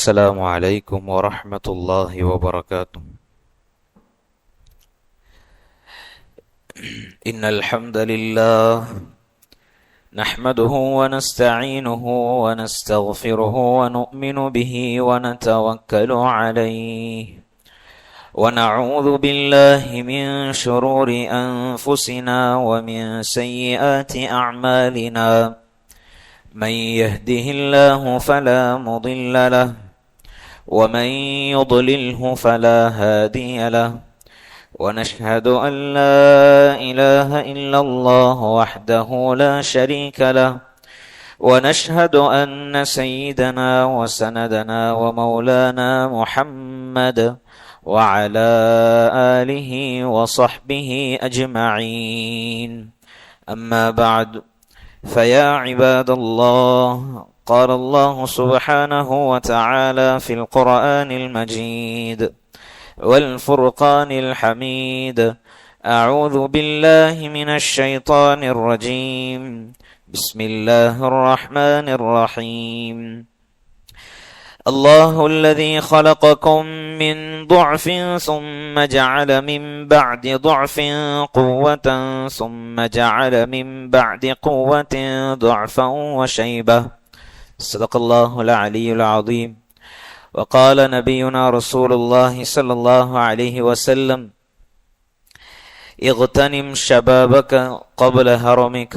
السلام عليكم ورحمة الله وبركاته. إن الحمد لله نحمده ونستعينه ونستغفره ونؤمن به ونتوكل عليه ونعوذ بالله من شرور أنفسنا ومن سيئات أعمالنا. من يهده الله فلا مضل له ومن يضلله فلا هادي له ونشهد أن لا إله إلا الله وحده لا شريك له ونشهد أن سيدنا وسندنا ومولانا محمد وعلى آله وصحبه أجمعين. أما بعد، فيا عباد الله، قال الله سبحانه وتعالى في القرآن المجيد والفرقان الحميد: أعوذ بالله من الشيطان الرجيم، بسم الله الرحمن الرحيم. الله الذي خلقكم من ضعف ثم جعل من بعد ضعف قوة ثم جعل من بعد قوة ضعفا وشيبة. صدق الله العلي العظيم. وقال نبينا رسول الله صلى الله عليه وسلم: اغتنم شبابك قبل هرمك.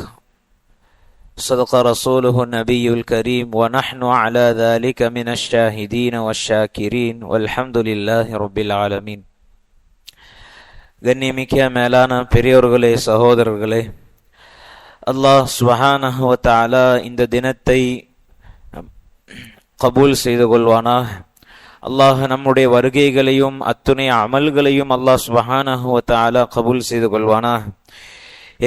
صدق رسوله النبي الكريم ونحن على ذلك من الشاهدين والشاكرين والحمد لله رب العالمين. கண்ணியமிக்க மேலான பெரியோர்களே, சகோதரர்களே, அல்லாஹ் சுப்ஹானஹு வ தஆலா இந்த தினத்தை கபூல் செய்து கொள்வானாக. அல்லாஹ் நம்முடைய வருகைகளையும் அத்துணை அமல்களையும் அல்லாஹ் சுப்ஹானஹு வ தஆலா கபூல் செய்து கொள்வானாக.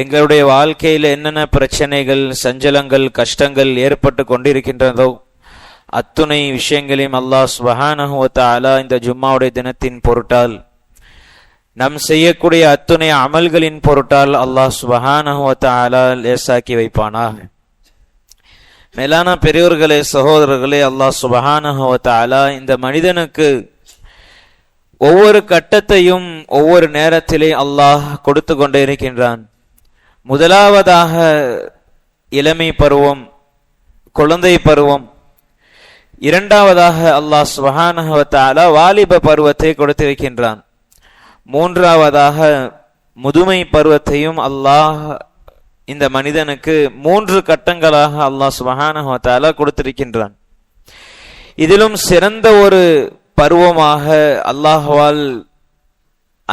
எங்களுடைய வாழ்க்கையில் என்னென்ன பிரச்சனைகள், சஞ்சலங்கள், கஷ்டங்கள் ஏற்பட்டு கொண்டிருக்கின்றதோ அத்துணை விஷயங்களையும் அல்லாஹ் சுப்ஹானஹு வ தஆலா இந்த ஜும்மாவுடைய தினத்தின் பொருட்டால், நம் செய்யக்கூடிய அத்துணை அமல்களின் பொருட்டால் அல்லாஹ் சுப்ஹானஹு வ தஆலா லேசாக்கி வைப்பானாக. மேலான பெரியோர்களே, சகோதரர்களே, அல்லாஹ் சுப்ஹானஹு வ தஆலா இந்த மனிதனுக்கு ஒவ்வொரு கட்டத்தையும் ஒவ்வொரு நேரத்திலே அல்லாஹ் கொடுத்து கொண்டே இருக்கின்றான். முதலாவதாக இளமை பருவம், குழந்தை பருவம். இரண்டாவதாக அல்லாஹ் சுப்ஹானஹு வ தஆலா வாலிப பருவத்தை கொடுத்திருக்கின்றான். மூன்றாவதாக முதுமை பருவத்தையும் அல்லாஹ் இந்த மனிதனுக்கு 3 கட்டங்களாக அல்லாஹ் சுப்ஹானஹு வ தஆலா கொடுத்திருக்கின்றான். இதிலும் சிறந்த ஒரு பருவமாக அல்லாஹ்வால்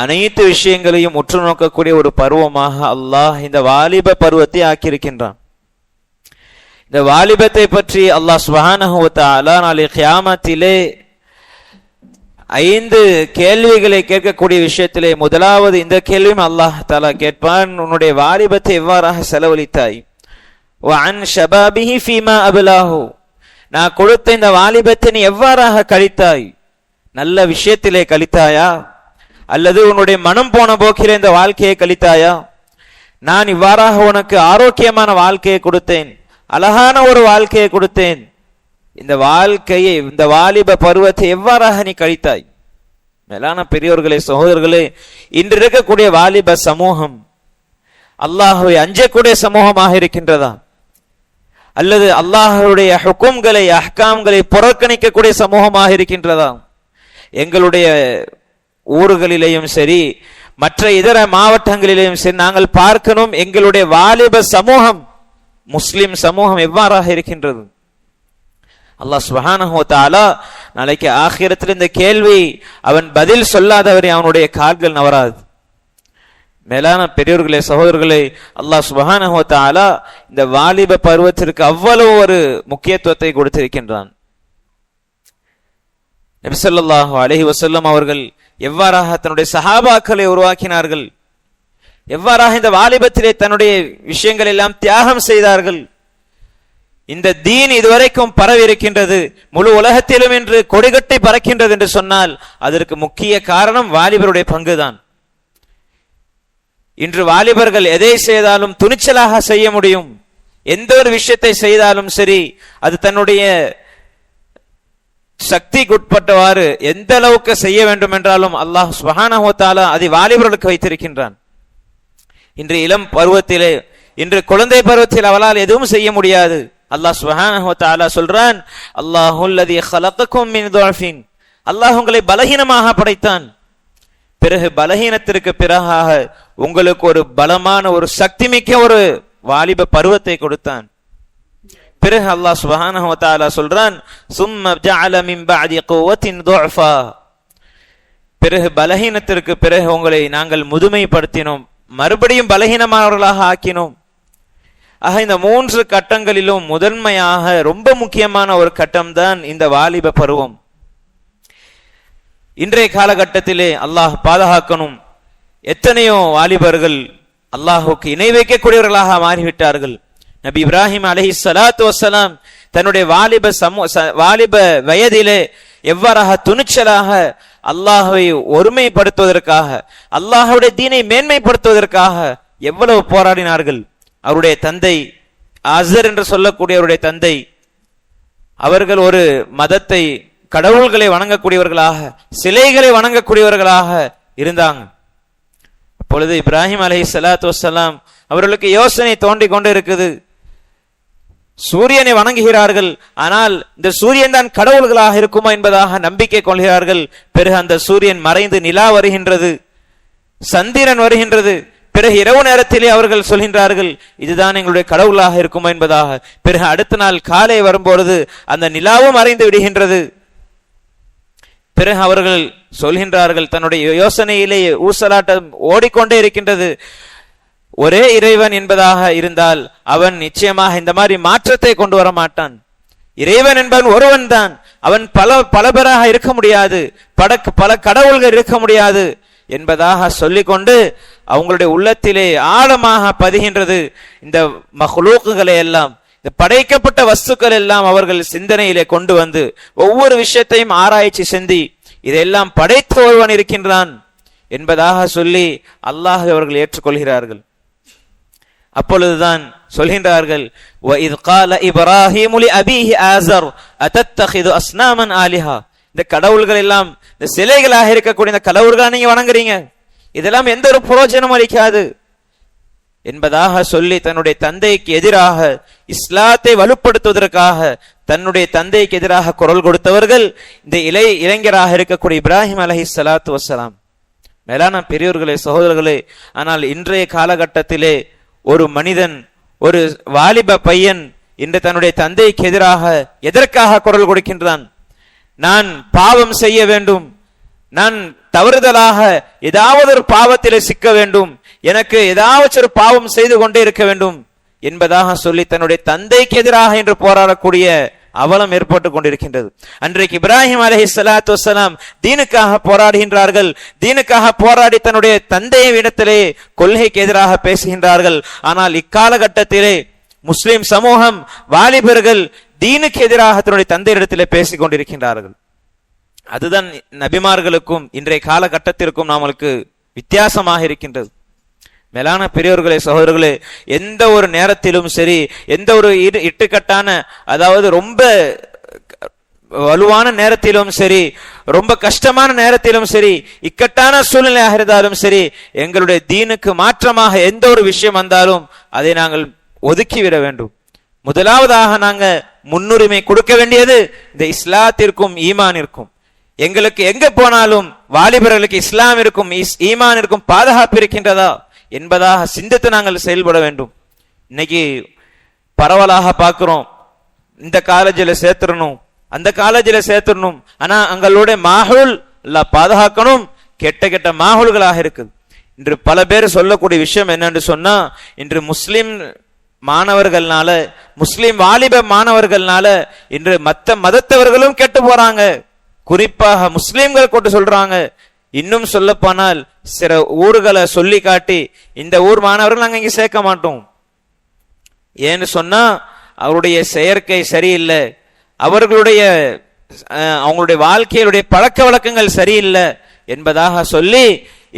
அனைத்து விஷயங்களையும் உற்று நோக்கக்கூடிய ஒரு பருவமாக அல்லாஹ் இந்த வாலிப பருவத்தை ஆக்கியிருக்கின்றான். இந்த வாலிபத்தை பற்றி அல்லாஹ் சுப்ஹானஹு வ தஆலா நாளை கியாமத்திலே 5 கேள்விகளை கேட்கக்கூடிய விஷயத்திலே முதலாவது இந்த கேள்வியும் அல்லாஹ் தஆலா கேட்பான்: உன்னுடைய வாலிபத்தை எவ்வாறாக செலவழித்தாய்? வ அன் ஷபாபிஹி ஃபீமா அப்லாஹு, நான் கொடுத்த இந்த வாலிபத்தை நீ எவ்வாறாக கழித்தாய்? நல்ல விஷயத்திலே கழித்தாயா, அல்லது உன்னுடைய மனம் போன போக்கிலே இந்த வாழ்க்கையை கழித்தாயா? நான் இவ்வாறாக உனக்கு ஆரோக்கியமான வாழ்க்கையை கொடுத்தேன், அழகான ஒரு வாழ்க்கையை கொடுத்தேன். இந்த வாழ்க்கையை, இந்த வாலிப பருவத்தை எவ்வாறாக நீ கழித்தாய்? மேலான பெரியோர்களே, சகோதரர்களே, இன்று இருக்கக்கூடிய வாலிப சமூகம் அல்லாஹ்வை அஞ்சக்கூடிய சமூகமாக இருக்கின்றதா, அல்லது அல்லாஹ்வுடைய ஹுக்கும்களை, அஹ்காம்களை புறக்கணிக்கக்கூடிய சமூகமாக இருக்கின்றதா? எங்களுடைய ஊர்களிலேயும் சரி, மற்ற இதர மாவட்டங்களிலேயும் சரி, நாங்கள் பார்க்கணும் எங்களுடைய வாலிப சமூகம், முஸ்லிம் சமூகம் எவ்வாறாக இருக்கின்றது. அல்லாஹ் சுப்ஹானஹு வ தஆலா நாளைக்கு ஆகிரத்தில் இந்த கேள்வி அவன் பதில் சொல்லாதவரை அவனுடைய கால்கள் நவராது. மேலான பெரியோர்களே, சகோதரர்களே, அல்லாஹ் சுப்ஹானஹு வ தஆலா இந்த வாலிப பருவத்திற்கு அவ்வளவு ஒரு முக்கியத்துவத்தை கொடுத்திருக்கின்றான். நபி ஸல்லல்லாஹு அலைஹி வஸல்லம் அவர்கள் எவ்வாறாக தன்னுடைய சஹாபாக்களை உருவாக்கினார்கள், எவ்வாறாக இந்த வாலிபத்திலே தன்னுடைய விஷயங்கள் எல்லாம் தியாகம் செய்தார்கள். இந்த தீன் இதுவரைக்கும் பரவி இருக்கின்றது, முழு உலகத்திலும் இன்று கொடிகட்டி பறக்கின்றது என்று சொன்னால் அதற்கு முக்கிய காரணம் வாலிபருடைய பங்குதான். இன்று வாலிபர்கள் எதை செய்தாலும் துணிச்சலாக செய்ய முடியும். எந்த ஒரு விஷயத்தை செய்தாலும் சரி, அது தன்னுடைய சக்திக்குட்பட்டவாறு எந்த அளவுக்கு செய்ய வேண்டும் என்றாலும் அல்லாஹ் சுப்ஹானஹு வ தஆலா அதை வாலிபர்களுக்கு வைத்திருக்கின்றான். இன்று இளம் பருவத்திலே, இன்று குழந்தை பருவத்தில் அவளால் எதுவும் செய்ய முடியாது. அல்லாஹ் சுப்ஹானஹு வ தஆலா சொல்றான், அல்லாஹுல்லதி ஹலகக்கும் மின் துஅஃபின், அல்லாஹ் உங்களை பலஹீனமாக படைத்தான், பிறகு பலஹீனத்திற்கு பிறகாக உங்களுக்கு ஒரு பலமான ஒரு சக்தி மிக்க ஒரு வாலிப பருவத்தை கொடுத்தான். பிறகு அல்லாஹ் சுப்ஹானஹு வ தஆலா சொல்றான், சும்ம ஜஅல மின் பஅதி குவத்தின் துஅஃபா, பிறகு பலஹீனத்திற்கு பிறகு உங்களை நாங்கள் முதுமைப்படுத்தினோம், மறுபடியும் பலஹீனமானவர்களாக ஆக்கினோம். ஆக இந்த 3 கட்டங்களிலும் முதன்மையாக ரொம்ப முக்கியமான ஒரு கட்டம் தான் இந்த வாலிப பருவம். இன்றைய காலகட்டத்திலே அல்லாஹ் பாதுகாக்கணும், எத்தனையோ வாலிபர்கள் அல்லாஹுக்கு இணை வைக்கக்கூடியவர்களாக மாறிவிட்டார்கள். நபி இப்ராஹிம் அலைஹிஸ்ஸலாத்து வஸ்ஸலாம் தன்னுடைய வாலிப வயதிலே எவ்வாறாக துணிச்சலாக அல்லாஹ்வை ஒருமைப்படுத்துவதற்காக, அல்லாஹ்வுடைய தீனை மேன்மைப்படுத்துவதற்காக எவ்வளவு போராடினார்கள். அவருடைய தந்தை அஸர் என்று சொல்லக்கூடிய அவருடைய தந்தை, அவர்கள் ஒரு மதத்தை, கடவுள்களை வணங்கக்கூடியவர்களாக, சிலைகளை வணங்கக்கூடியவர்களாக இருந்தாங்க. அப்பொழுது இப்ராஹிம் அலைஹிஸ்ஸலாத்து வஸ்ஸலாம் அவர்களுக்கு யோசனை தோன்றிக் கொண்டு இருக்குது. சூரியனை வணங்குகிறார்கள், ஆனால் இந்த சூரியன் தான் கடவுள்களாக இருக்குமா என்பதாக நம்பிக்கை கொள்கிறார்கள். பிறகு அந்த சூரியன் மறைந்து நிலா வருகின்றது, சந்திரன் வருகின்றது. பிறகு இரவு நேரத்திலே அவர்கள் சொல்கின்றார்கள், இதுதான் எங்களுடைய கடவுளாக இருக்குமா என்பதாக. பிறகு அடுத்த நாள் காலை வரும்பொழுது அந்த நிலாவும் மறைந்து விடுகின்றது. பிறகு அவர்கள் சொல்கின்றார்கள், தன்னுடைய யோசனையிலே ஊசலாட்டம் ஓடிக்கொண்டே இருக்கின்றது, ஒரே இறைவன் என்பதாக இருந்தால் அவன் நிச்சயமாக இந்த மாதிரி மாற்றத்தை கொண்டு வர மாட்டான். இறைவன் என்பவன் ஒருவன் தான், அவன் பல பேராக இருக்க முடியாது, பல கடவுள்கள் இருக்க முடியாது என்பதாக சொல்லிக்கொண்டு அவங்களுடைய உள்ளத்திலே ஆழமாக பதிகின்றது. இந்த மஹ்லூக்குகளை எல்லாம், இந்த படைக்கப்பட்ட வஸ்துக்கள் எல்லாம் அவர்கள் சிந்தனையிலே கொண்டு வந்து ஒவ்வொரு விஷயத்தையும் ஆராய்ச்சி செஞ்சு இதெல்லாம் படைத்த ஒருவன் இருக்கின்றான் என்பதாக சொல்லி அல்லாஹ் அவர்கள் ஏற்றுக்கொள்கிறார்கள். அப்பொழுதுதான் சொல்கின்றார்கள், وَإِذْ قَالَ إِبْرَاهِيمُ لِأَبِيهِ آزَرَ أَتَتَّخِذُ أَصْنَامًا آلِهَةً, இந்த கடவுள்கள் எல்லாம், இந்த சிலைகளாக இருக்கக்கூடிய இந்த கடவுள்களை நீங்க வணங்குறீங்க, இதெல்லாம் எந்த ஒரு பிரயோஜனம் அளிக்காது என்பதாக சொல்லி தன்னுடைய தந்தைக்கு எதிராக, இஸ்லாத்தை வலுப்படுத்துவதற்காக தன்னுடைய தந்தைக்கு எதிராக குரல் கொடுத்தவர்கள் இந்த இளைஞராக இருக்கக்கூடிய இப்ராஹிம் அலைஹிஸ்ஸலாத்து வஸ்ஸலாம். மேலான பெரியோர்களே, சகோதரர்களே, ஆனால் இன்றைய காலகட்டத்திலே ஒரு மனிதன், ஒரு வாலிப பையன் இன்று தன்னுடைய தந்தைக்கு எதிராக எதற்காக குரல் கொடுக்கின்றான்? நான் பாவம் செய்ய வேண்டும், நான் தவறுதலாக ஏதாவது ஒரு பாவத்திலே சிக்க வேண்டும், எனக்கு ஏதாவது ஒரு பாவம் செய்து கொண்டே இருக்க வேண்டும் என்பதாக சொல்லி தன்னுடைய தந்தைக்கு எதிராக என்று போராடக்கூடிய அவலம் ஏற்பட்டு கொண்டிருக்கின்றது. அன்றைக்கு இப்ராஹிம் அலைஹிஸ்ஸலாத்து வஸ்ஸலாம் தீனுக்காக போராடுகின்றார்கள். தீனுக்காக போராடி தன்னுடைய தந்தையை இடத்திலே கொள்கைக்கு எதிராக பேசுகின்றார்கள். ஆனால் இக்காலகட்டத்திலே முஸ்லிம் சமூகம், வாலிபர்கள் தீனுக்கு எதிராக தன்னுடைய தந்தையிடத்திலே பேசிக் கொண்டிருக்கின்றார்கள். அதுதான் நபிமார்களுக்கும் இன்றைய காலகட்டத்திற்கும் நம்மளுக்கு வித்தியாசமாக இருக்கின்றது. மேலான பெரியோர்களே, சகோதரர்களே, எந்த ஒரு நேரத்திலும் சரி, எந்த ஒரு இட்டுக்கட்டான, அதாவது ரொம்ப வலுவான நேரத்திலும் சரி, ரொம்ப கஷ்டமான நேரத்திலும் சரி, இக்கட்டான சூழ்நிலையாக இருந்தாலும் சரி, எங்களுடைய தீனுக்கு மாற்றமாக எந்த ஒரு விஷயம் வந்தாலும் அதை நாங்கள் ஒதுக்கிவிட வேண்டும். முதலாவதாக நாங்க முன்னுரிமை கொடுக்க வேண்டியது இந்த இஸ்லாத்திற்கும் ஈமானிற்கும். எங்களுக்கு எங்க போனாலும் வாலிபர்களுக்கு இஸ்லாம் இருக்கும், ஈமான் இருக்கும், பாதுகாப்பு இருக்கின்றதா என்பதாக சிந்தித்து நாங்கள் செயல்பட வேண்டும். இன்னைக்கு பரவலாக பார்க்கிறோம், இந்த காலேஜில் சேர்த்துடணும், அந்த காலேஜில் சேர்த்துடணும், ஆனா அங்களுடைய மாஹூல் எல்லாம் பாதுகாக்கணும், கெட்ட கெட்ட மாஹூல்களாக இருக்குது. இன்று பல பேர் சொல்லக்கூடிய விஷயம் என்னன்னு சொன்னா, இன்று முஸ்லிம் மாணவர்கள்னால, முஸ்லிம் வாலிப மாணவர்கள்னால இன்று மற்ற மதத்தவர்களும் கெட்டு போறாங்க. குறிப்பாக முஸ்லிம்கள் கொண்டு சொல்றாங்க. இன்னும் சொல்ல போனால் சில ஊர்களை சொல்லி காட்டி, இந்த ஊர் மாணவர்கள் நாங்க இங்க சேர்க்க மாட்டோம், ஏன்னு சொன்னா அவருடைய செயற்கை சரியில்லை, அவங்களுடைய வாழ்க்கையுடைய பழக்க வழக்கங்கள் சரியில்லை என்பதாக சொல்லி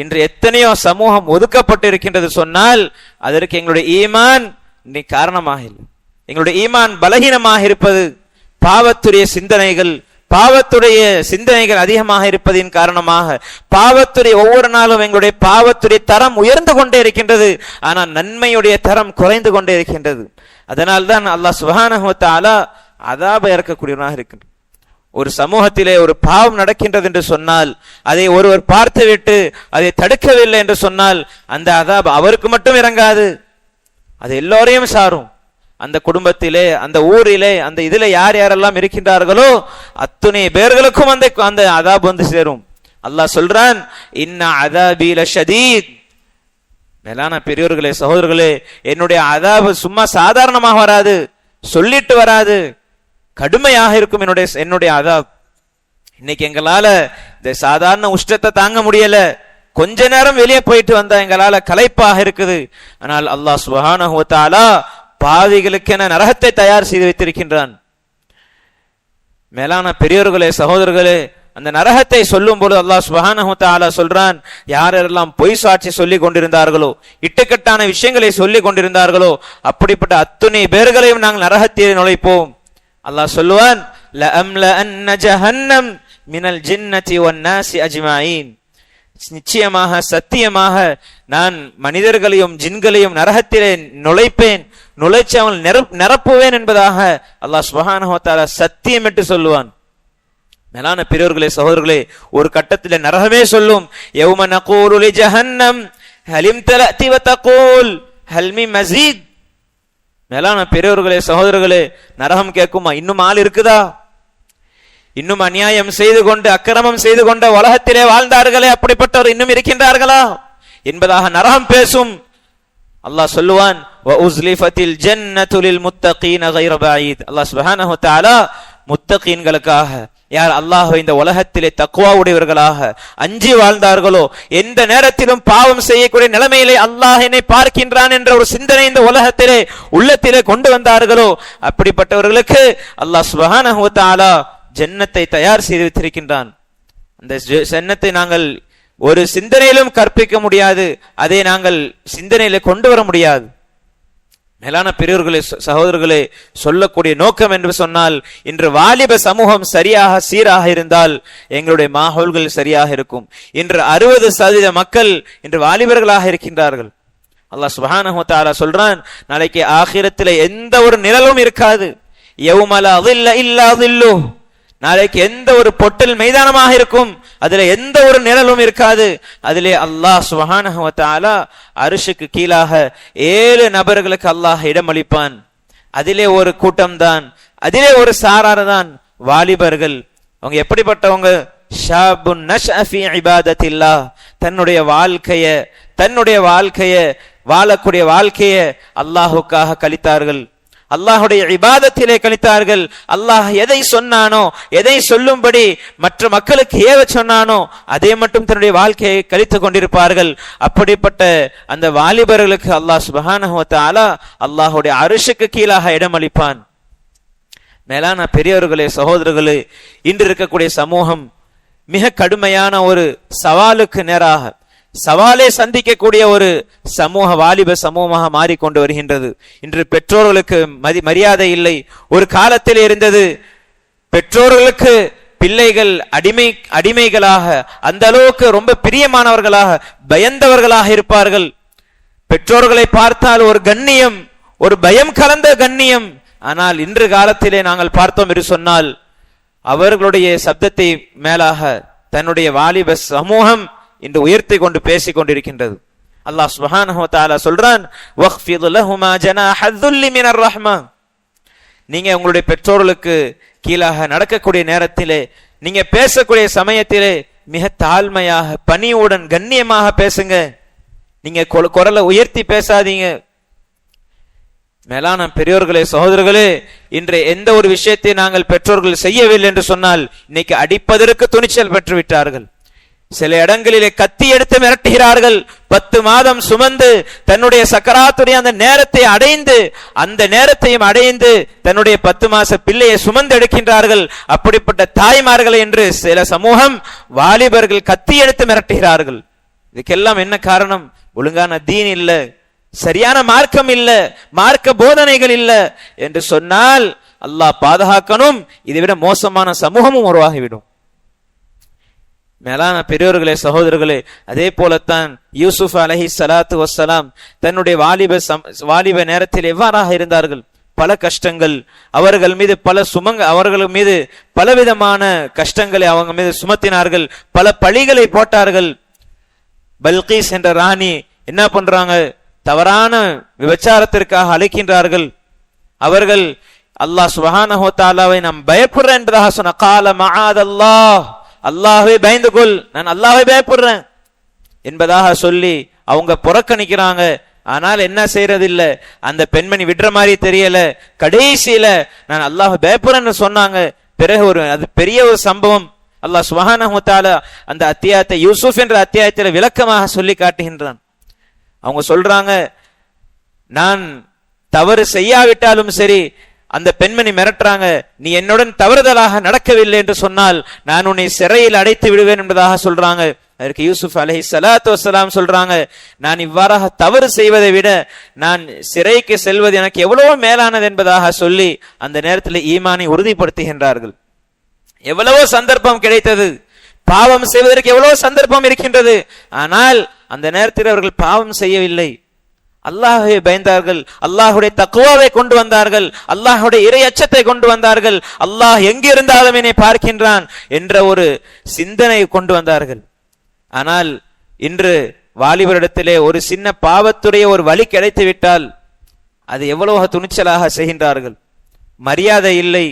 இன்று எத்தனையோ சமூகம் ஒதுக்கப்பட்டு இருக்கின்றது. சொன்னால் அதற்கு எங்களுடைய ஈமான் காரணமாக இல்லை. எங்களுடைய ஈமான் பலகீனமாக இருப்பது, பாவத்துடைய சிந்தனைகள், பாவத்துடைய சிந்தனைகள் அதிகமாக இருப்பதின் காரணமாக பாவத்துடைய ஒவ்வொரு நாளும் எங்களுடைய பாவத்துடைய தரம் உயர்ந்து கொண்டே இருக்கின்றது, ஆனால் நன்மையுடைய தரம் குறைந்து கொண்டே இருக்கின்றது. அதனால்தான் அல்லாஹ் சுப்ஹானஹு வ தஆலா அதாபை இறக்கக்கூடியவனாக இருக்கின்றான். ஒரு சமூகத்திலே ஒரு பாவம் நடக்கின்றது என்று சொன்னால், அதை ஒருவர் பார்த்துவிட்டு அதை தடுக்கவில்லை என்று சொன்னால், அந்த அதாப் அவருக்கு மட்டும் இறங்காது, அது எல்லோரையும் சாரும். அந்த குடும்பத்திலே, அந்த ஊரிலே, அந்த இதிலே யார் யாரெல்லாம் இருக்கின்றார்களோ அத்துணை பேர்களுக்கும் அந்த அதாப் வந்து சேரும். அல்லாஹ் சொல்றான், இன்ன அதாபி லஷதீத். மேலான பெரியோர்களே, சகோதரர்களே, என்னுடைய அதாப் சும்மா சாதாரணமாக வராது, சொல்லிட்டு வராது, கடுமையாக இருக்கும் என்னுடைய அதாப். இன்னைக்கு எங்களால இந்த சாதாரண உஷ்டத்தை தாங்க முடியல, கொஞ்ச நேரம் வெளியே போயிட்டு வந்தா எங்களால களைப்பாக இருக்குது. ஆனால் அல்லாஹ் சுப்ஹானஹு வ தஆலா பாவிகளுக்கென நரகத்தை தயார் செய்து வைத்திருக்கின்றான். மேலான பெரியோர்களே, சகோதரர்களே, அந்த நரகத்தை சொல்லும் பொழுது அல்லாஹ் சுப்ஹானஹு வ தஆலா சொல்றான், யாரெல்லாம் பொய் சாட்சி சொல்லி கொண்டிருந்தார்களோ, இட்டுக்கட்டான விஷயங்களை சொல்லி கொண்டிருந்தார்களோ, அப்படிப்பட்ட அத்துணை பேர்களையும் நாங்கள் நரகத்தில் நுழைப்போம். அல்லாஹ் சொல்லுவான், லஅம்லஅன்ன ஜஹன்னம் மினல் ஜின்னதி வன்னாஸி அஜ்மஈன். நிச்சயமாக சத்தியமாக நான் மனிதர்களையும் ஜின்களையும் நரகத்திலே நுழைப்பேன், நுழைச்சு அவன் நிரப்புவேன் என்பதாக அல்லாஹ் சுப்ஹானஹு வ தஆலா சத்தியம் என்று சொல்லுவான். மேலான பெரியோர்களே, சகோதரர்களே, ஒரு கட்டத்தில் நரகமே சொல்லும், யௌம நகூலு லி ஜஹன்னம் ஹலிம் தலஅதி வ தகூல் ஹல் மின் மஸீத். மேலான பெரியோர்களே, சகோதரர்களே, நரகம் கேட்குமா, இன்னும் ஆள் இருக்குதா? இன்னும் அநியாயம் செய்து கொண்டு அக்கிரமம் செய்து கொண்ட உலகத்திலே வாழ்ந்தார்களே, அப்படிப்பட்டவர் இன்னும் இருக்கின்றார்களா என்பதாக நரகம் பேசும். அல்லாஹ் சொல்லுவான், வ உஸ்லிஃபத்தில் ஜன்னத்து லில் முத்தகீன கைர பஈத். அல்லாஹ் சுப்ஹானஹு வ தஆலா முத்தகீன்களுக்காக, யார் அல்லாஹ்வை இந்த உலகத்திலே தக்வா உடையவர்களாக அஞ்சி வாழ்ந்தார்களோ, எந்த நேரத்திலும் பாவம் செய்யக்கூடிய நிலைமையிலே அல்லாஹ் என்னை பார்க்கின்றான் என்ற ஒரு சிந்தனை இந்த உலகத்திலே உள்ளத்திலே கொண்டு வந்தார்களோ, அப்படிப்பட்டவர்களுக்கு அல்லாஹ் சுப்ஹானஹு வ தஆலா ஜன்னத்தை தயார் செய்து வைத்திருக்கின்றான். அந்த ஜன்னத்தை நாங்கள் ஒரு சிந்தனையிலும் கற்பிக்க முடியாது, அதை நாங்கள் சிந்தனையில கொண்டு வர முடியாது. மேலான பெரியோர்களே, சகோதரர்களே, சொல்லக்கூடிய நோக்கம் என்று சொன்னால், இன்று வாலிப சமூகம் சரியாக சீராக இருந்தால் எங்களுடைய மாஹோல்கள் சரியாக இருக்கும். இன்று 60% மக்கள் இன்று வாலிபர்களாக இருக்கின்றார்கள். அல்லாஹ் சுப்ஹானஹு வ தஆலா சொல்றான், நாளைக்கு ஆகிரத்திலே எந்த ஒரு நிழலும் இருக்காது. யௌம லா ظில்ல இல்லா ظில்லுஹ். நாளைக்கு எந்த ஒரு பொட்டல் மைதானமாக இருக்கும், அதுல எந்த ஒரு நிழலும் இருக்காது. அதிலே அல்லாஹ் சுப்ஹானஹு வ தஆலா அர்ஷுக்கு கீழாக 7 நபர்களுக்கு அல்லாஹ் இடமளிப்பான். அதிலே ஒரு கூட்டம் தான், அதிலே ஒரு சாரார் தான் வாலிபர்கள். அவங்க எப்படிப்பட்டவங்க? ஷாபுன் நஷ்அ ஃபீ இபாதத்தில்லாஹ். தன்னுடைய வாழ்க்கைய வாழக்கூடிய வாழ்க்கையை அல்லாஹ்வுக்காக கழித்தார்கள், அல்லாஹுடைய இபாதத்திலே கழித்தார்கள். அல்லாஹ் எதை சொன்னானோ, எதை சொல்லும்படி மற்ற மக்களுக்கு ஏவ சொன்னானோ அதே மட்டும் தன்னுடைய வாழ்க்கையை கழித்துக் கொண்டிருப்பார்கள். அப்படிப்பட்ட அந்த வாலிபர்களுக்கு அல்லாஹ் சுப்ஹானஹு வ தஆலா அல்லாஹுடைய அர்ஷுக்கு கீழாக இடமளிப்பான். மேலான பெரியவர்களே, சகோதரர்களே, இன்று இருக்கக்கூடிய சமூகம் மிக கடுமையான ஒரு சவாலுக்கு நேராக சவாலை சந்திக்கக்கூடிய ஒரு சமூக வாலிப சமூகமாக மாறிக்கொண்டு வருகின்றது. இன்று பெற்றோர்களுக்கு மரியாதை இல்லை. ஒரு காலத்தில் இருந்தது பெற்றோர்களுக்கு பிள்ளைகள் அடிமைகளாக, அந்த அளவுக்கு ரொம்ப பிரியமானவர்களாக, பயந்தவர்களாக இருப்பார்கள். பெற்றோர்களை பார்த்தால் ஒரு கண்ணியம், ஒரு பயம் கலந்த கண்ணியம். ஆனால் இன்று காலத்திலே நாங்கள் பார்த்தோம் என்று சொன்னால், அவர்களுடைய சப்தத்தை மேலாக தன்னுடைய வாலிப சமூகம் இன்று உயர்த்தி கொண்டு பேசிக் கொண்டிருக்கின்றது. அல்லாஹ் சுப்ஹானஹு வ தஆலா சொல்றான், வக்ஃபிது லஹுமா ஜனாஹல் ذுல்லி மினர் ரஹ்மா. நீங்க உங்களுடைய பெற்றோர்களுக்கு கீழாக நடக்கக்கூடிய நேரத்திலே, நீங்க பேசக்கூடிய சமயத்திலே மிக தாழ்மையாக, பணிவுடன், கண்ணியமாக பேசுங்க. நீங்க குரலை உயர்த்தி பேசாதீங்க. மேலான பெரியோர்களே, சகோதரர்களே, இன்று எந்த ஒரு விஷயத்தை நாங்கள் பெற்றோர்கள் செய்யவில்லை என்று சொன்னால் இன்னைக்கு அடிப்பதற்கு துணிச்சல் பெற்று விட்டார்கள். சில இடங்களிலே கத்தி எடுத்து மிரட்டுகிறார்கள். 10 மாதம் சுமந்து தன்னுடைய சக்கராத்துடைய அந்த நேரத்தையும் அடைந்து தன்னுடைய 10 மாச பிள்ளையை சுமந்து எடுக்கின்றார்கள். அப்படிப்பட்ட தாய்மார்கள் என்று சில சமூகம் வாலிபர்கள் கத்தி எடுத்து மிரட்டுகிறார்கள். இதுக்கெல்லாம் என்ன காரணம்? ஒழுங்கான தீன் இல்ல, சரியான மார்க்கம் இல்ல, மார்க்க போதனைகள் இல்ல என்று சொன்னால் அல்லாஹ் பாதுகாக்கணும். இதைவிட மோசமான சமூகமும் உருவாகிவிடும். மேலான பெரியோர்களே, சகோதரர்களே, அதே போலத்தான் யூசுப் அலைஹிஸ்ஸலாத்து வஸ்ஸலாம் தன்னுடைய வாலிப நேரத்தில் எவ்வாறாக இருந்தார்கள்? பல கஷ்டங்கள் அவர்கள் மீது அவர்கள் மீது பலவிதமான கஷ்டங்களை அவங்க மீது சுமத்தினார்கள், பல பழிகளை போட்டார்கள். பல்கீஸ் என்ற ராணி என்ன பண்றாங்க? தவறான விபச்சாரத்திற்காக அழைக்கின்றார்கள். அவர்கள் அல்லாஹ் சுப்ஹானஹு வ தஆலாவை நாம் பயப்படுறேன் என்பதாக சொன்ன கால மஆதல்லாஹ், அல்லாஹ்வை பயந்து கொள், நான் அல்லாஹ்வை பயப்படுறேன் என்பதாக சொல்லி அவங்க புறக்கணிக்கிறாங்க. ஆனால் என்ன செய்யறதில்ல, அந்த பெண்மணி விடுற மாதிரி தெரியல. கடைசியில நான் அல்லாஹ் பயப்படுறேன்னு சொன்னாங்க. பிறகு அது பெரிய ஒரு சம்பவம். அல்லாஹ் சுப்ஹானஹு வ தஆலா அந்த அத்தியாயத்தை யூசுப் என்ற அத்தியாயத்தில் விளக்கமாக சொல்லி காட்டுகின்றான். அவங்க சொல்றாங்க, நான் தவறு செய்யாவிட்டாலும் சரி, அந்த பெண்மணி மிரட்டுறாங்க, நீ என்னுடன் தவறுதலாக நடக்கவில்லை என்று சொன்னால் நான் உன்னை சிறையில் அடைத்து விடுவேன் என்பதாக சொல்றாங்க. அதற்கு யூசுப் அலைஹிஸ்ஸலாத்து வஸ்ஸலாம் சொல்றாங்க, நான் இவ்வாறாக தவறு செய்வதை விட நான் சிறைக்கு செல்வது எனக்கு எவ்வளவோ மேலானது என்பதாக சொல்லி அந்த நேரத்தில் ஈமானை உறுதிப்படுத்துகின்றார்கள். எவ்வளவோ சந்தர்ப்பம் கிடைத்தது, பாவம் செய்வதற்கு எவ்வளவோ சந்தர்ப்பம் இருக்கின்றது. ஆனால் அந்த நேரத்தில் அவர்கள் பாவம் செய்யவில்லை, அல்லாஹ்வை பயந்தார்கள், அல்லாஹுடைய தக்வாவை கொண்டு வந்தார்கள், அல்லாஹுடைய இறை அச்சத்தை கொண்டு வந்தார்கள், அல்லாஹ் எங்கிருந்தாலும் என்னை பார்க்கின்றான் என்ற ஒரு சிந்தனை கொண்டு வந்தார்கள். ஆனால் இன்று வாலிபரிடத்திலே ஒரு சின்ன பாவத்துடைய ஒரு வழி கிடைத்து விட்டால் அது எவ்வளவு துணிச்சலாக செய்கின்றார்கள். மரியாதை இல்லை.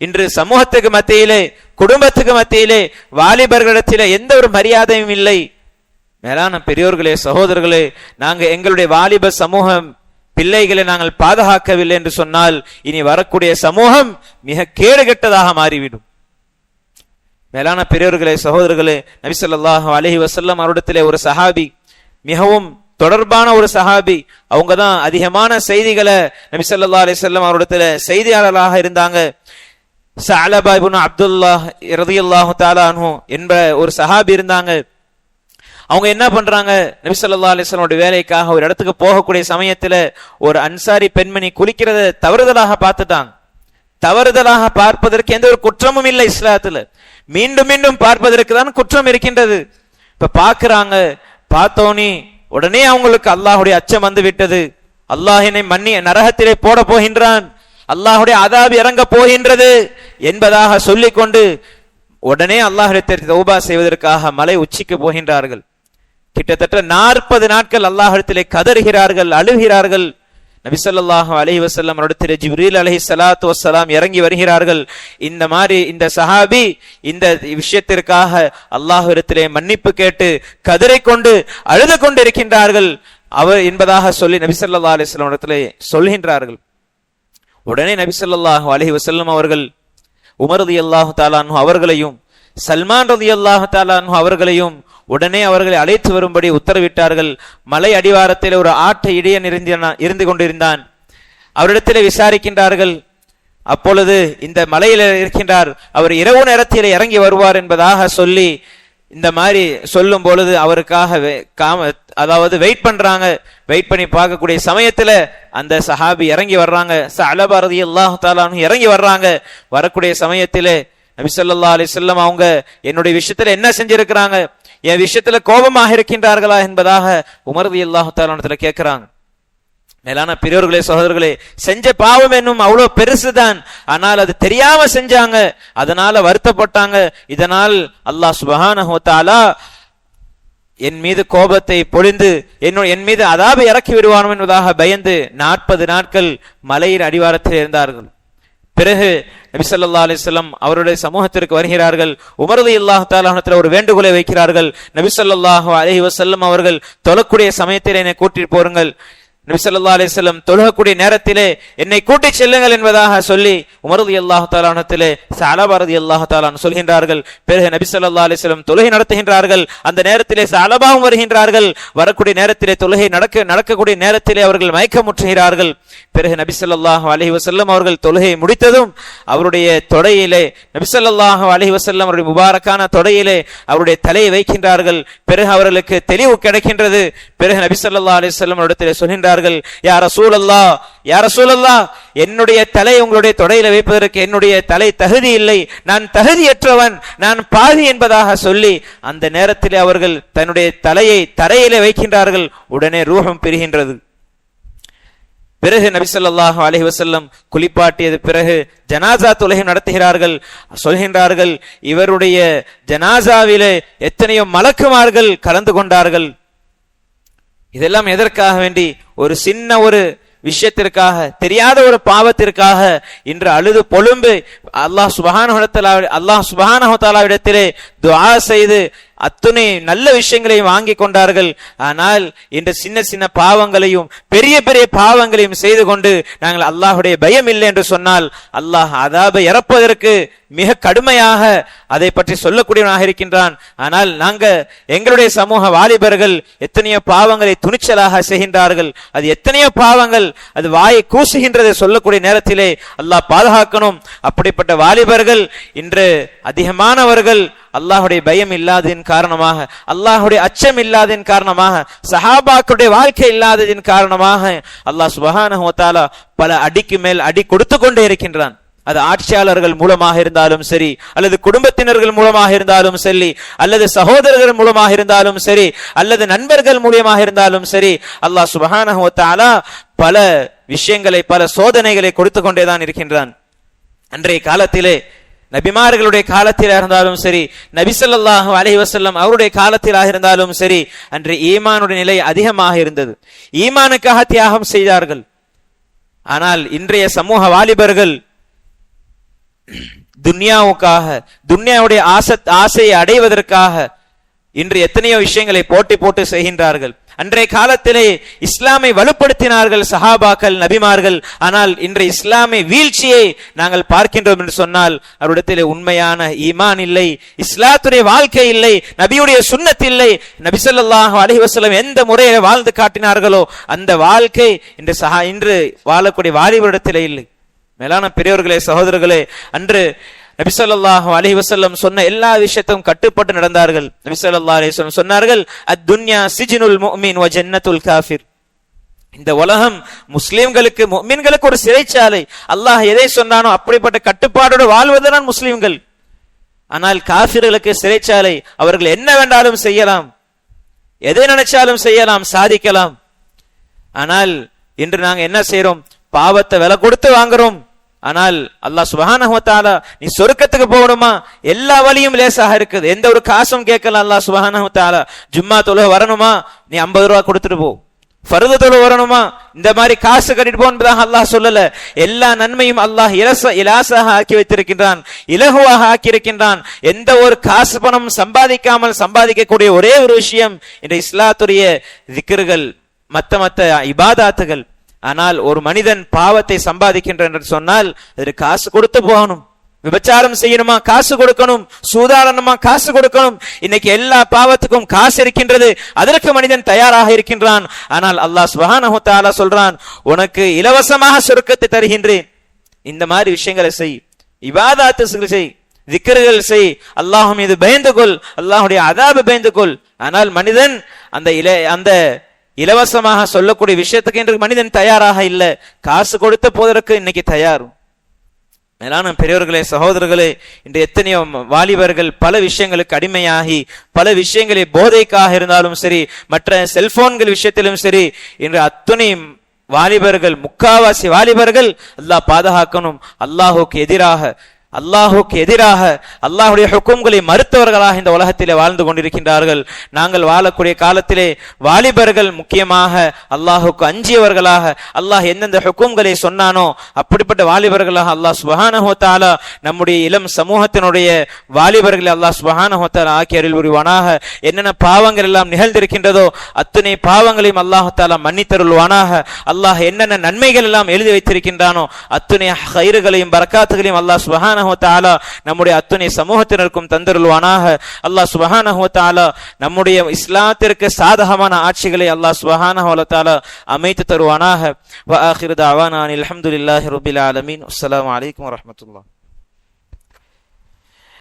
இன்று சமூகத்துக்கு மத்தியிலே, குடும்பத்துக்கு மத்தியிலே, வாலிபர்களிடத்திலே எந்த ஒரு மரியாதையும் இல்லை. மேலான பெரியோர்களே, சகோதரர்களே, நாங்கள் எங்களுடைய வாலிப சமூகம் பிள்ளைகளை நாங்கள் பாதுகாக்கவில்லை என்று சொன்னால் இனி வரக்கூடிய சமூகம் மிக கேடுகெட்டதாக மாறிவிடும். மேலான பெரியோர்களே, சகோதரர்களே, நபி ஸல்லல்லாஹு அலைஹி வஸல்லம் அவரிடத்திலே ஒரு சஹாபி, மிகவும் தொடர்பான ஒரு சஹாபி, அவங்க தான் அதிகமான செய்திகளை நபி ஸல்லல்லாஹு அலைஹி வஸல்லம் அவரிடத்தில செய்தியாளராக இருந்தாங்க. ஸஅலபா இப்னு அப்துல்லாஹ் ரலியல்லாஹு தஆலா அன்ஹு என்ற ஒரு சஹாபி இருந்தாங்க. அவங்க என்ன பண்றாங்க, நபி ஸல்லல்லாஹு அலைஹி வஸல்லம் வேலைக்காக ஒரு இடத்துக்கு போகக்கூடிய சமயத்துல ஒரு அன்சாரி பெண்மணி குளிக்கிறத தவறுதலாக பார்த்துட்டாங்க. தவறுதலாக பார்ப்பதற்கு எந்த ஒரு குற்றமும் இல்லை இஸ்லாத்துல, மீண்டும் மீண்டும் பார்ப்பதற்கு தான் குற்றம் இருக்கின்றது. இப்ப பாக்குறாங்க, பார்த்தோனி உடனே அவங்களுக்கு அல்லாஹுடைய அச்சம் வந்து விட்டது. அல்லாஹ் என்னை நரகத்திலே போட போகின்றான், அல்லாஹுடைய அதாபு இறங்க போகின்றது என்பதாக சொல்லிக் கொண்டு உடனே அல்லாஹ்விடத்தில் தௌபா செய்வதற்காக மலை உச்சிக்கு போகின்றார்கள். கிட்டத்தட்ட 40 நாட்கள் அல்லாஹ்விடத்திலே கதறுகிறார்கள், அழுகிறார்கள். நபி ஸல்லல்லாஹு அலைஹி வஸல்லம் இடத்திலே ஜிப்ரீல் அலைஹிஸ்ஸலாத்து வஸ்ஸலாம் இறங்கி வருகிறார்கள். இந்த மாதிரி இந்த சஹாபி இந்த விஷயத்திற்காக அல்லாஹ்விடத்திலே மன்னிப்பு கேட்டு கதறிக்கொண்டு அழுது கொண்டு இருக்கின்றார்கள் அவர் என்பதாக சொல்லி நபி ஸல்லல்லாஹு அலைஹி வஸல்லம் இடத்திலே சொல்கின்றார்கள். உடனே நபி ஸல்லல்லாஹு அலைஹி வஸல்லம் அவர்கள் உமர் ரலியல்லாஹு தஆலா அன்ஹு அவர்களையும் சல்மான் ரலியல்லாஹு தஆலா அன்ஹு அவர்களையும் உடனே அவர்களை அழைத்து வரும்படி உத்தரவிட்டார்கள். மலை அடிவாரத்தில் ஒரு ஆட்டை இடையன் இருந்து கொண்டிருந்தான். அவரிடத்திலே விசாரிக்கின்றார்கள். அப்பொழுது இந்த மலையில் இருக்கின்றார், அவர் இரவு நேரத்தில் இறங்கி வருவார் என்பதாக சொல்லி இந்த மாதிரி சொல்லும் பொழுது அவருக்காக அதாவது வெயிட் பண்றாங்க. வெயிட் பண்ணி பார்க்கக்கூடிய சமயத்துல அந்த சஹாபி இறங்கி வர்றாங்க. ஸஅலபா ரலியல்லாஹு தஆலா அன்ஹு இறங்கி வர்றாங்க. வரக்கூடிய சமயத்திலே நபி ஸல்லல்லாஹு அலைஹி வஸல்லம் அவங்க என்னுடைய விஷயத்துல என்ன செஞ்சிருக்கிறாங்க, என் விஷயத்துல கோபமாக இருக்கின்றார்களா என்பதாக உமர் ரலியல்லாஹு தஆலா அன்ஹு கேட்கிறாங்க. மேலான பெரியோர்களே, சகோதரர்களே, செஞ்ச பாவம் என்னும் அவ்வளவு பெருசுதான், ஆனால் அது தெரியாம செஞ்சாங்க, அதனால வருத்தப்பட்டாங்க. இதனால் அல்லாஹ் சுப்ஹானஹு வ தஆலா என் மீது கோபத்தை பொழிந்து என் மீது அதாபை இறக்கி விடுவானோ என்பதாக பயந்து 40 நாட்கள் மலையின் அடிவாரத்தில் இருந்தார்கள். பிறகு நபி ஸல்லல்லாஹு அலைஹி வஸல்லம் அவருடைய சமூகத்திற்கு வருகிறார்கள். உமர் ரலியல்லாஹு தஆலா அன்ஹு ஒரு வேண்டுகோளை வைக்கிறார்கள். நபி ஸல்லல்லாஹு அலைஹி வஸல்லம் அவர்கள் தொழக்கூடிய சமயத்தில் என்னை கூட்டிட்டு போருங்கள். நபி ஸல்லல்லாஹு அலைஹி வஸல்லம் தொழுகக்கூடிய நேரத்திலே என்னை கூட்டிச் செல்லுங்கள் என்பதாக சொல்லி உமர் ரலியல்லாஹு தஆலா அன்ஹு ஸஅலபா ரலியல்லாஹு தஆலா அன்ஹு சொல்கின்றார்கள். பிறகு நபி ஸல்லல்லாஹு அலைஹி வஸல்லம் தொழுகை நடத்துகின்றார்கள். அந்த நேரத்திலே ஸஅலபாவும் வருகின்றார்கள். வரக்கூடிய நேரத்திலே தொழுகை நடக்கக்கூடிய நேரத்திலே அவர்கள் மயக்கமுற்றுகிறார்கள். பிறகு நபி ஸல்லல்லாஹு அலைஹி வஸல்லம் அவர்கள் தொழுகை முடித்ததும் அவருடைய தொடையிலே நபி ஸல்லல்லாஹு அலைஹி வஸல்லம் அவருடைய முபாரக்கான தொடையிலே அவருடைய தலையை வைக்கின்றார்கள். பிறகு அவர்களுக்கு தெளிவு கிடைக்கின்றது. பிறகு நபி ஸல்லல்லாஹு அலைஹி வஸல்லம் இடத்திலே சொல்கின்றார்கள், கேட்கிறார்கள், யா ரசூலல்லாஹ், யா ரசூலல்லாஹ், என்னுடைய தலை உங்களுடைய தொடையில வைப்பதற்கு என்னுடைய தலை தகுதி இல்லை, நான் தகுதியற்றவன், நான் பாவி என்பதாக சொல்லி அந்த நேரத்தில் அவர்கள் தன்னுடைய தலையை தரையிலே வைக்கின்றார்கள். உடனே ரூஹம் பிரிகின்றது. பிறகு நபி ஸல்லல்லாஹு அலைஹி வஸல்லம் குளிப்பாட்டியது பிறகு ஜனாசா தொழுகை நடத்துகிறார்கள். சொல்கின்றார்கள், இவருடைய ஜனாசாவிலே எத்தனையோ மலக்குமார்கள் கலந்து கொண்டார்கள். இதெல்லாம் எதற்காக வேண்டி? ஒரு சின்ன ஒரு விஷயத்திற்காக, தெரியாத ஒரு பாவத்திற்காக இன்று அழுது பொழும்பு அல்லாஹ் சுப்ஹானஹு வ தஆலாவிடத்திலே துஆ செய்து அத்துணை நல்ல விஷயங்களையும் வாங்கி கொண்டார்கள். ஆனால் இன்று சின்ன சின்ன பாவங்களையும் பெரிய பெரிய பாவங்களையும் செய்து கொண்டு நாங்கள் அல்லாஹுடைய பயம் இல்லை என்று சொன்னால் அல்லாஹ் அதாபை இறப்பதற்கு மிக கடுமையாக அதை பற்றி சொல்லக்கூடியவனாக இருக்கின்றான். ஆனால் எங்களுடைய சமூக வாலிபர்கள் எத்தனையோ பாவங்களை துணிச்சலாக செய்கின்றார்கள். அது எத்தனையோ பாவங்கள், அது வாயை கூசுகின்றதை சொல்லக்கூடிய நேரத்திலே அல்லாஹ் பாதுகாக்கணும். அப்படிப்பட்ட வாலிபர்கள் இன்று அதிகமானவர்கள் அல்லாஹுடைய பயம் இல்லாததின் காரணமாக, அல்லாஹுடைய அச்சம் இல்லாததின் காரணமாக, சஹாபாக்களுடைய வாழ்க்கை இல்லாததின் காரணமாக அல்லாஹ் சுப்ஹானஹு வ தஆலா பல அடிக்கு மேல் அடி கொடுத்து கொண்டே இருக்கின்றான். அது ஆட்சியாளர்கள் மூலமாக இருந்தாலும் சரி, அல்லது குடும்பத்தினர்கள் மூலமாக இருந்தாலும் சரி, அல்லது சகோதரர்கள் மூலமாக இருந்தாலும் சரி, அல்லது நண்பர்கள் மூலமாக இருந்தாலும் சரி, அல்லாஹ் சுப்ஹானஹு வ தஆலா பல விஷயங்களை, பல சோதனைகளை கொடுத்து கொண்டேதான் இருக்கின்றான். அன்றைய காலத்திலே நபிமார்களுடைய காலத்தில் இருந்தாலும் சரி, நபி ஸல்லல்லாஹு அலைஹி வஸல்லம் அவருடைய காலத்திலாக இருந்தாலும் சரி, அன்று ஈமானுடைய நிலை அதிகமாக இருந்தது. ஈமானுக்காக தியாகம் செய்தார்கள். ஆனால் இன்றைய சமூக வாலிபர்கள் துன்யாவுக்காக, துன்யாவுடைய ஆசையை அடைவதற்காக இன்று எத்தனையோ விஷயங்களை போட்டி போட்டு செய்கின்றார்கள். அன்றைய காலத்திலே இஸ்லாமை வலுப்படுத்தினார்கள் சஹாபாக்கள், நபிமார்கள். ஆனால் இன்றைய இஸ்லாமை வீழ்ச்சியை நாங்கள் பார்க்கின்றோம் என்று சொன்னால் அவரிடத்திலே உண்மையான ஈமான் இல்லை, இஸ்லாத்துடைய வாழ்க்கை இல்லை, நபியுடைய சுன்னத் இல்லை. நபி ஸல்லல்லாஹு அலைஹி வஸல்லம் எந்த முறையில வாழ்ந்து காட்டினார்களோ அந்த வாழ்க்கை இன்று வாழக்கூடிய வாலிபரிடத்திலே இல்லை. மேலான பெரியவர்களே, சகோதரர்களே, அன்று நபி ஸல்லல்லாஹு அலைஹி வஸல்லம் சொன்ன எல்லா விஷயத்தையும் கட்டுப்பட்டு நடந்தார்கள். நபி ஸல்லல்லாஹு அலைஹி வஸல்லம் சொன்னார்கள், அத்-துன்யா சிஜ்னுல் முஃமின் வ ஜன்னத்துல் காஃபிர். இந்த உலகம் முஸ்லிம்களுக்கு, முஃமின்களுக்கு ஒரு சிறைச்சாலை. அல்லாஹ் எதை சொன்னானோ அப்படிப்பட்ட கட்டுப்பாடோடு வாழ்வதுதான் முஸ்லிம்கள். ஆனால் காஃபிர்களுக்கு சிறைச்சாலை. அவர்கள் என்ன வேண்டாலும் செய்யலாம், எதை நினைச்சாலும் செய்யலாம், சாதிக்கலாம். ஆனால் இன்று நாங்க என்ன செய்யறோம்? பாவத்தை விலை கொடுத்து வாங்குறோம். ஆனால் அல்லாஹ் சுப்ஹானஹு வ தஆலா நீ சொர்க்கத்துக்கு போகணுமா, எல்லா வழியும் லேசாக இருக்குது, எந்த ஒரு காசும் கேட்கல. அல்லாஹ் சுப்ஹானஹு வ தஆலா ஜும்மா தொழுகை வரணுமா, நீ 50 ரூபா கொடுத்துட்டு போ. ஃபர்து தொழுகை வரணுமா, இந்த மாதிரி காசு கட்டிட்டு போ என்பதாக அல்லாஹ் சொல்லல. எல்லா நன்மையும் அல்லாஹ் இலாசாக ஆக்கி வைத்திருக்கின்றான், இலகுவாக ஆக்கி இருக்கின்றான். எந்த ஒரு காசு பணம் சம்பாதிக்காமல் சம்பாதிக்கக்கூடிய ஒரே ஒரு விஷயம் இந்த இஸ்லாத்துடைய திக்ர்கள், மத்த இபாதாத்துகள். ஆனால் ஒரு மனிதன் பாவத்தை சம்பாதிக்கின்றான் என்று சொன்னால் அதற்கு காசு கொடுத்து போகணும். விபச்சாரம் செய்யணுமா, காசு கொடுக்கணும். சூதாடணுமா, காசு கொடுக்கணும். இன்னைக்கு எல்லா பாவத்துக்கும் காசு இருக்கின்றது, அதற்கு மனிதன் தயாராக இருக்கின்றான். ஆனால் அல்லாஹ் சுப்ஹானஹு வ தஆலா சொல்றான், உனக்கு இலவசமாக சொர்க்கத்தை தருகின்றேன். இந்த மாதிரி விஷயங்களை செய், இபாதத்துகள் செய், திக்ர்கள் செய், அல்லாஹ் மீது பயந்து கொள், அல்லாஹ்வுடைய அதாபை பயந்து கொள். ஆனால் மனிதன் அந்த இலவசமாக சொல்லக்கூடிய விஷயத்துக்கு என்று மனிதன் தயாராக இல்லை. காசு கொடுத்து போவதற்கு இன்னைக்கு தயார். மேலான பெரியவர்களே, சகோதரர்களே, இன்று எத்தனையோ வாலிபர்கள் பல விஷயங்களுக்கு அடிமையாகி, பல விஷயங்களை போதைக்காக இருந்தாலும் சரி, மற்ற செல்போன்கள் விஷயத்திலும் சரி, இன்று அத்துணை வாலிபர்கள், முக்காவாசி வாலிபர்கள் அல்லாஹ் பாதுகாக்கணும், அல்லாஹுக்கு எதிராக அல்லாஹுடைய ஹுக்கும்களை மறுத்தவர்களாக இந்த உலகத்திலே வாழ்ந்து கொண்டிருக்கின்றார்கள். நாங்கள் வாழக்கூடிய காலத்திலே வாலிபர்கள் முக்கியமாக அல்லாஹுக்கு அஞ்சியவர்களாக, அல்லாஹ் எந்தெந்த ஹுக்கும்களை சொன்னானோ அப்படிப்பட்ட வாலிபர்களாக அல்லாஹ் சுப்ஹானஹு வ தஆலா நம்முடைய இளம் சமூகத்தினுடைய வாலிபர்களை அல்லாஹ் சுப்ஹானஹு வ தஆலா ஆக்கி அருள் புரிவானாக. என்னென்ன பாவங்கள் எல்லாம் நிகழ்ந்திருக்கின்றதோ அத்துணை பாவங்களையும் அல்லாஹ் தஆலா மன்னித்தருள்வானாக. அல்லாஹ் என்னென்ன நன்மைகள் எல்லாம் எழுதி வைத்திருக்கின்றானோ அத்துணை ஹைறுகளையும் பரக்காத்துகளையும் அல்லாஹ் சுப்ஹானஹு வ தஆலா நம்முடைய அத்துணை சமூகத்தினருக்கும் தந்தருள்வானாக. அல்லாஹ் சுப்ஹானஹு வ தஆலா நம்முடைய இஸ்லாத்திற்கு சாதகமான ஆட்சிகளை அல்லாஹ் சுப்ஹானஹு வ தஆலா அமைத்து தருவானாக. வ ஆகிரு தஅவானா அல்ஹம்துலில்லாஹி ரப்பில் ஆலமீன். அஸ்ஸலாமு அலைக்கும் வ ரஹ்மத்துல்லாஹ்.